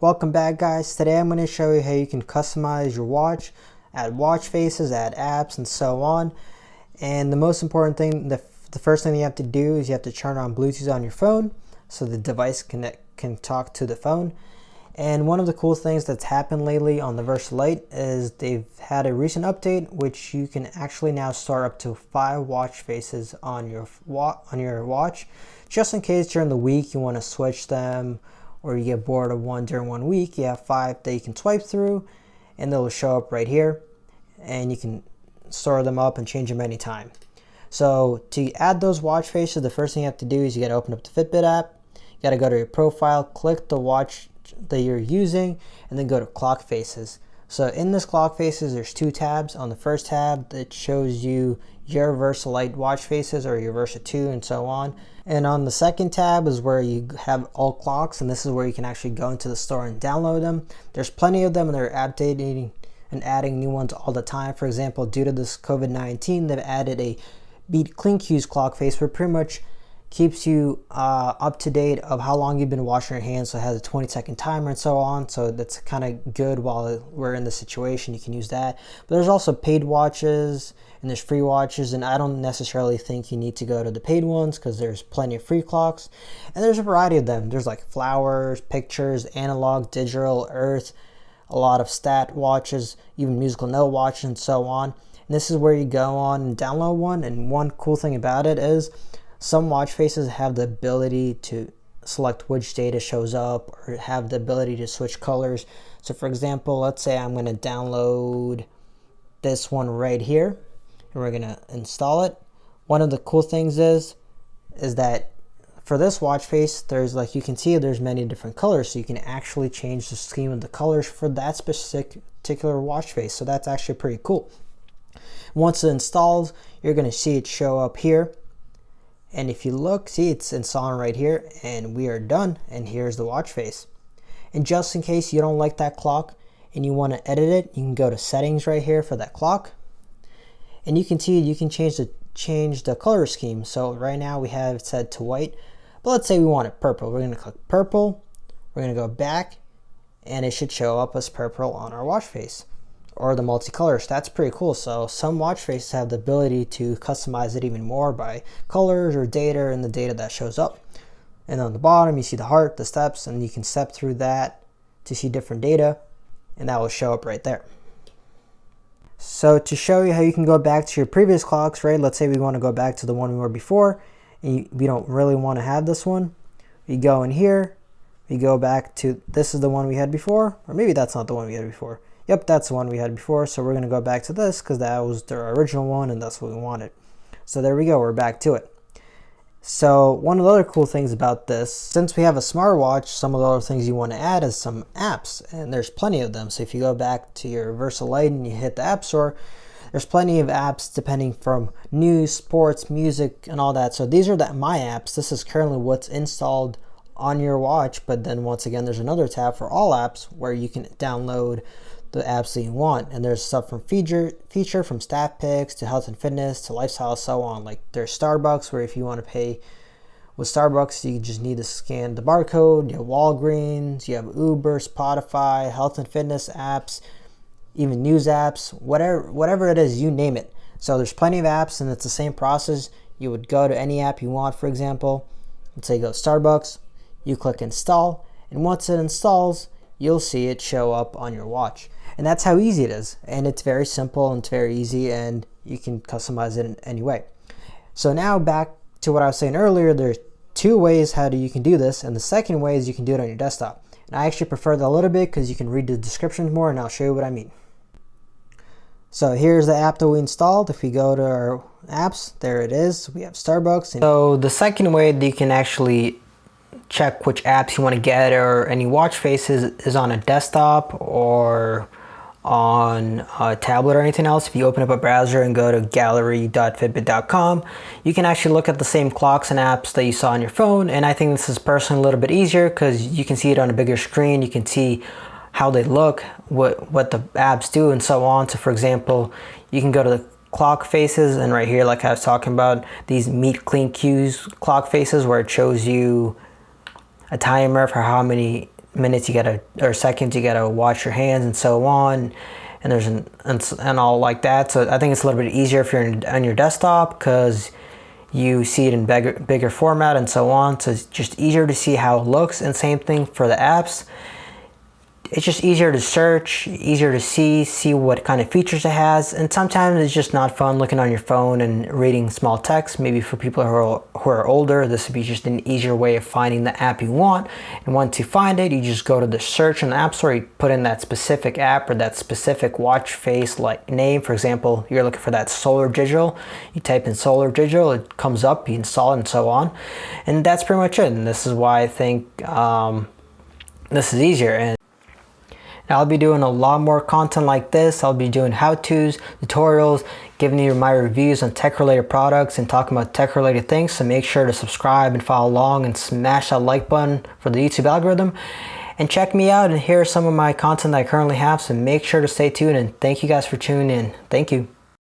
Welcome back, guys. Today I'm going to show you how you can customize your watch, add watch faces, add apps, and so on. And the most important thing, the first thing you have to do is you have to turn on Bluetooth on your phone so the device can talk to the phone. And one of the cool things that's happened lately on the Versa Lite is they've had a recent update which you can actually now store up to 5 watch faces on your watch, just in case during the week you want to switch them or you get bored of one during 1 week. You have 5 that you can swipe through and they'll show up right here, and you can store them up and change them anytime. So to add those watch faces, the first thing you have to do is you got to open up the Fitbit app. You got to go to your profile, click the watch that you're using, and then go to clock faces. So in this clock faces, there's 2 tabs. On the first tab, that shows you your Versa Lite watch faces or your Versa 2 and so on. And on the second tab is where you have all clocks, and this is where you can actually go into the store and download them. There's plenty of them, and they're updating and adding new ones all the time. For example, due to this COVID-19, they've added a Beat Clean Cues clock face, where pretty much keeps you up to date of how long you've been washing your hands. So it has a 20-second timer and so on. So that's kind of good while we're in the situation. You can use that. But there's also paid watches and there's free watches. And I don't necessarily think you need to go to the paid ones because there's plenty of free clocks. And there's a variety of them. There's like flowers, pictures, analog, digital, earth, a lot of stat watches, even musical note watches and so on. And this is where you go on and download one. And one cool thing about it is some watch faces have the ability to select which data shows up or have the ability to switch colors. So for example, let's say I'm going to download this one right here and we're going to install it. One of the cool things is that for this watch face, there's, like you can see, there's many different colors. So you can actually change the scheme of the colors for that particular watch face. So that's actually pretty cool. Once it installs, you're going to see it show up here. And if you look, see, it's installing right here, and we are done. And here's the watch face. And just in case you don't like that clock and you want to edit it, you can go to settings right here for that clock. And you can see you can change the color scheme. So right now we have it set to white, but let's say we want it purple. We're going to click purple. We're going to go back, and it should show up as purple on our watch face, or the multicolors. That's pretty cool. So some watch faces have the ability to customize it even more by colors or data and the data that shows up. And on the bottom you see the heart, the steps, and you can step through that to see different data, and that will show up right there. So to show you how you can go back to your previous clocks, right? Let's say we want to go back to the one we were before and we don't really want to have this one. We go in here, we go back to, this is the one we had before, or maybe that's not the one we had before. Yep, that's the one we had before. So we're going to go back to this because that was the original one and that's what we wanted. So there we go, we're back to it. So one of the other cool things about this, since we have a smartwatch, some of the other things you want to add is some apps, and there's plenty of them. So if you go back to your Versa Lite and you hit the App Store, there's plenty of apps depending from news, sports, music, and all that. So these are my apps. This is currently what's installed on your watch, but then once again there's another tab for all apps where you can download the apps that you want, and there's stuff from feature from staff picks to health and fitness to lifestyle, so on. Like there's Starbucks, where if you want to pay with Starbucks you just need to scan the barcode. You have Walgreens, you have Uber, Spotify, health and fitness apps, even news apps, whatever it is, you name it. So there's plenty of apps, and it's the same process. You would go to any app you want. For example, let's say you go to Starbucks, you click install, and once it installs you'll see it show up on your watch. And that's how easy it is. And it's very simple and it's very easy, and you can customize it in any way. So now back to what I was saying earlier, there's 2 ways how you can do this. And the second way is you can do it on your desktop. And I actually prefer that a little bit because you can read the descriptions more, and I'll show you what I mean. So here's the app that we installed. If we go to our apps, there it is. We have Starbucks. So the second way that you can actually check which apps you want to get or any watch faces is on a desktop or on a tablet or anything else. If you open up a browser and go to gallery.fitbit.com, you can actually look at the same clocks and apps that you saw on your phone. And I think this is personally a little bit easier because you can see it on a bigger screen. You can see how they look, what the apps do, and so on. So for example, you can go to the clock faces, and right here, like I was talking about, these Meet Clean Cues clock faces, where it shows you a timer for how many minutes you gotta, or seconds you gotta wash your hands and so on, and there's and all like that. So I think it's a little bit easier if you're on your desktop, because you see it in bigger format and so on. So it's just easier to see how it looks. And same thing for the apps. It's just easier to search, easier to see what kind of features it has. And sometimes it's just not fun looking on your phone and reading small text. Maybe for people who are older, this would be just an easier way of finding the app you want. And once you find it, you just go to the search in the App Store, you put in that specific app or that specific watch face like name. For example, you're looking for that Solar Digital, you type in Solar Digital, it comes up, you install it and so on. And that's pretty much it. And this is why I think this is easier. And I'll be doing a lot more content like this. I'll be doing how-tos, tutorials, giving you my reviews on tech-related products and talking about tech-related things. So make sure to subscribe and follow along and smash that like button for the YouTube algorithm. And check me out and hear some of my content that I currently have. So make sure to stay tuned, and thank you guys for tuning in. Thank you.